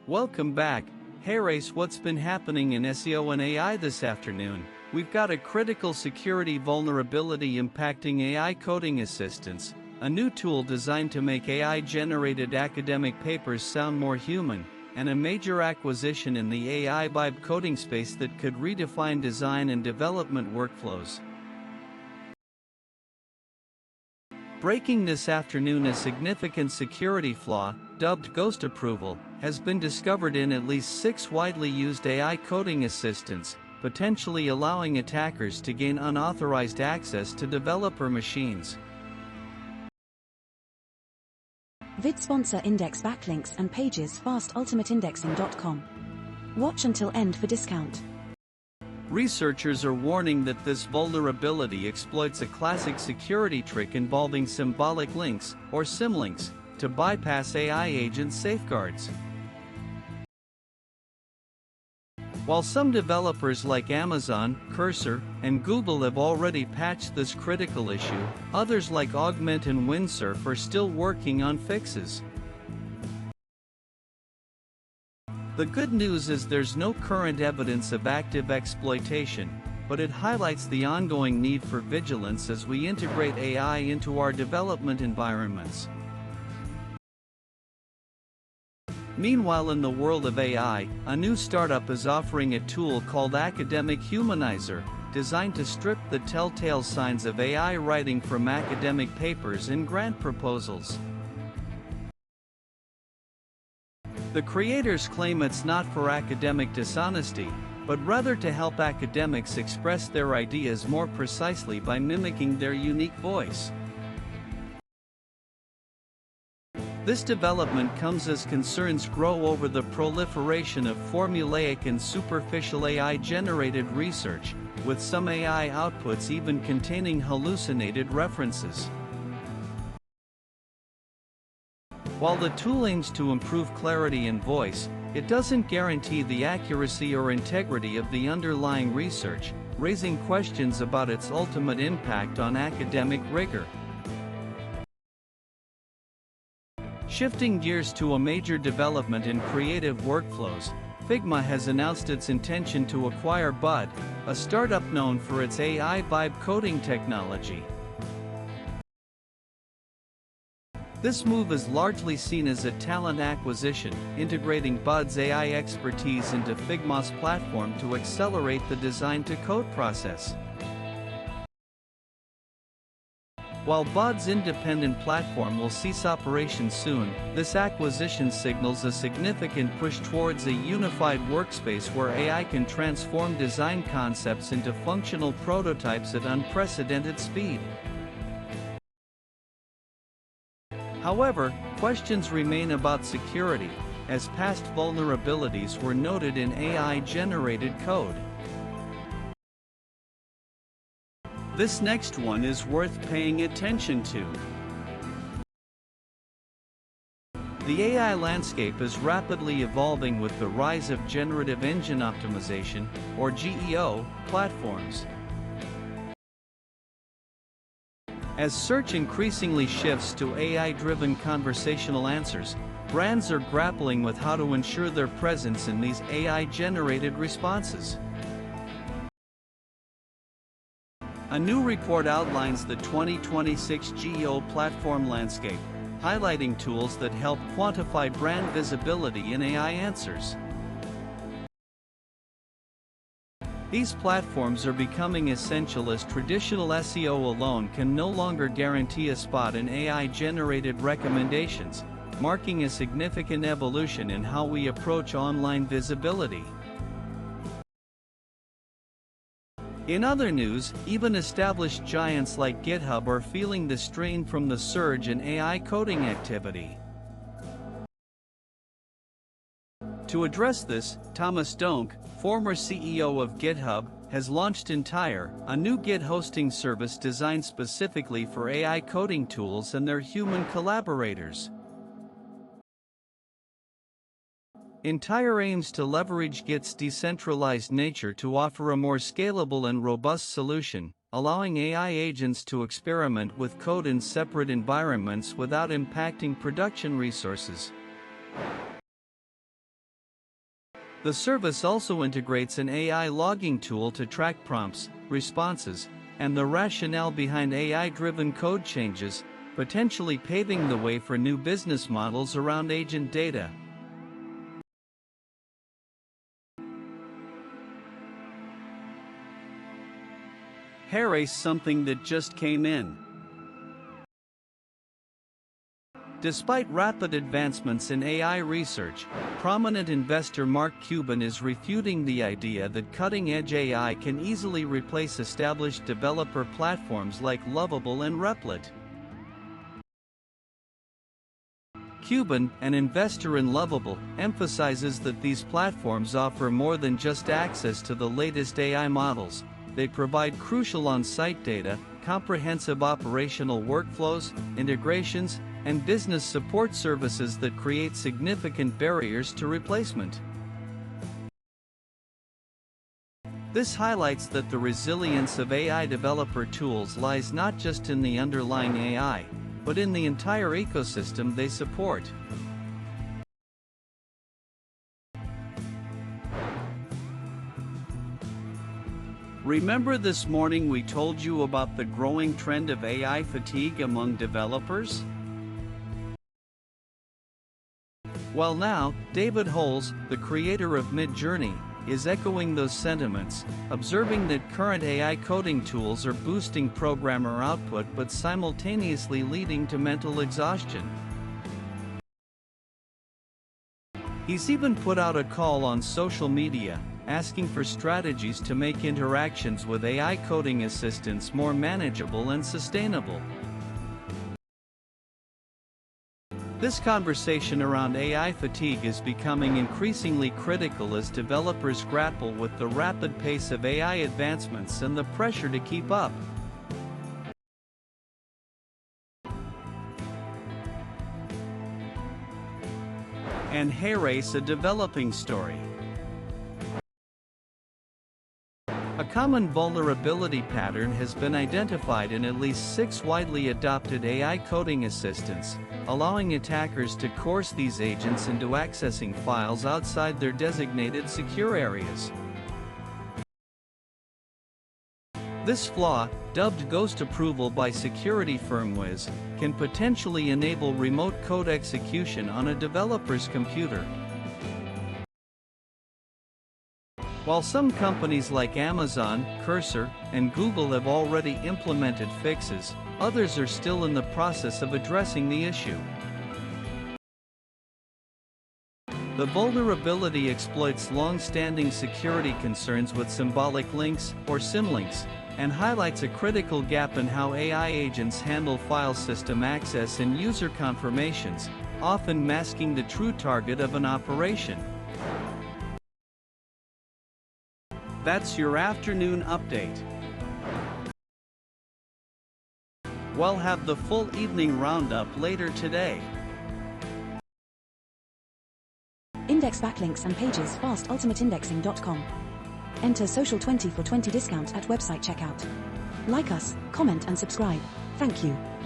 Welcome back. Hey Race, what's been happening in SEO and AI this afternoon? We've got a critical security vulnerability impacting AI coding assistance, a new tool designed to make AI-generated academic papers sound more human, and a major acquisition in the AI vibe coding space that could redefine design and development workflows. Breaking this afternoon, a significant security flaw, dubbed GhostApproval, has been discovered in at least 6 widely used AI coding assistants, potentially allowing attackers to gain unauthorized access to developer machines. Vid sponsor index backlinks and pages fast ultimateindexing.com. Watch until end for discount. Researchers are warning that this vulnerability exploits a classic security trick involving symbolic links, or symlinks, to bypass AI agent safeguards. While some developers like Amazon, Cursor, and Google have already patched this critical issue, others like Augment and Windsurf are still working on fixes. The good news is there's no current evidence of active exploitation, but it highlights the ongoing need for vigilance as we integrate AI into our development environments. Meanwhile, in the world of AI, a new startup is offering a tool called Academic Humanizer, designed to strip the telltale signs of AI writing from academic papers and grant proposals. The creators claim it's not for academic dishonesty, but rather to help academics express their ideas more precisely by mimicking their unique voice. This development comes as concerns grow over the proliferation of formulaic and superficial AI-generated research, with some AI outputs even containing hallucinated references. While the tool aims to improve clarity in voice, it doesn't guarantee the accuracy or integrity of the underlying research, raising questions about its ultimate impact on academic rigor. Shifting gears to a major development in creative workflows, Figma has announced its intention to acquire Bud, a startup known for its AI vibe coding technology. This move is largely seen as a talent acquisition, integrating Bud's AI expertise into Figma's platform to accelerate the design-to-code process. While Bud's independent platform will cease operations soon, this acquisition signals a significant push towards a unified workspace where AI can transform design concepts into functional prototypes at unprecedented speed. However, questions remain about security, as past vulnerabilities were noted in AI-generated code. This next one is worth paying attention to. The AI landscape is rapidly evolving with the rise of generative engine optimization, or GEO, platforms. As search increasingly shifts to AI-driven conversational answers, brands are grappling with how to ensure their presence in these AI-generated responses. A new report outlines the 2026 GEO platform landscape, highlighting tools that help quantify brand visibility in AI answers. These platforms are becoming essential as traditional SEO alone can no longer guarantee a spot in AI-generated recommendations, marking a significant evolution in how we approach online visibility. In other news, even established giants like GitHub are feeling the strain from the surge in AI coding activity. To address this, Thomas Dohmke, former CEO of GitHub, has launched Entire, a new Git hosting service designed specifically for AI coding tools and their human collaborators. Entire aims to leverage Git's decentralized nature to offer a more scalable and robust solution, allowing AI agents to experiment with code in separate environments without impacting production resources. The service also integrates an AI logging tool to track prompts, responses, and the rationale behind AI-driven code changes, potentially paving the way for new business models around agent data. Here's something that just came in. Despite rapid advancements in AI research, prominent investor Mark Cuban is refuting the idea that cutting-edge AI can easily replace established developer platforms like Lovable and Replit. Cuban, an investor in Lovable, emphasizes that these platforms offer more than just access to the latest AI models. They provide crucial on-site data, comprehensive operational workflows, integrations, and business support services that create significant barriers to replacement. This highlights that the resilience of AI developer tools lies not just in the underlying AI, but in the entire ecosystem they support. Remember this morning we told you about the growing trend of AI fatigue among developers? Well now, David Holes, the creator of Midjourney, is echoing those sentiments, observing that current AI coding tools are boosting programmer output but simultaneously leading to mental exhaustion. He's even put out a call on social media, asking for strategies to make interactions with AI coding assistants more manageable and sustainable. This conversation around AI fatigue is becoming increasingly critical as developers grapple with the rapid pace of AI advancements and the pressure to keep up. And here's a developing story. A common vulnerability pattern has been identified in at least 6 widely adopted AI coding assistants, allowing attackers to coerce these agents into accessing files outside their designated secure areas. This flaw, dubbed GhostApproval by security firm Wiz, can potentially enable remote code execution on a developer's computer. While some companies like Amazon, Cursor, and Google have already implemented fixes, others are still in the process of addressing the issue. The vulnerability exploits long-standing security concerns with symbolic links, or symlinks, and highlights a critical gap in how AI agents handle file system access and user confirmations, often masking the true target of an operation. That's your afternoon update. We'll have the full evening roundup later today. Index backlinks and pages fast ultimateindexing.com. Enter social 20 for 20 discount at website checkout. Like us, comment and subscribe. Thank you.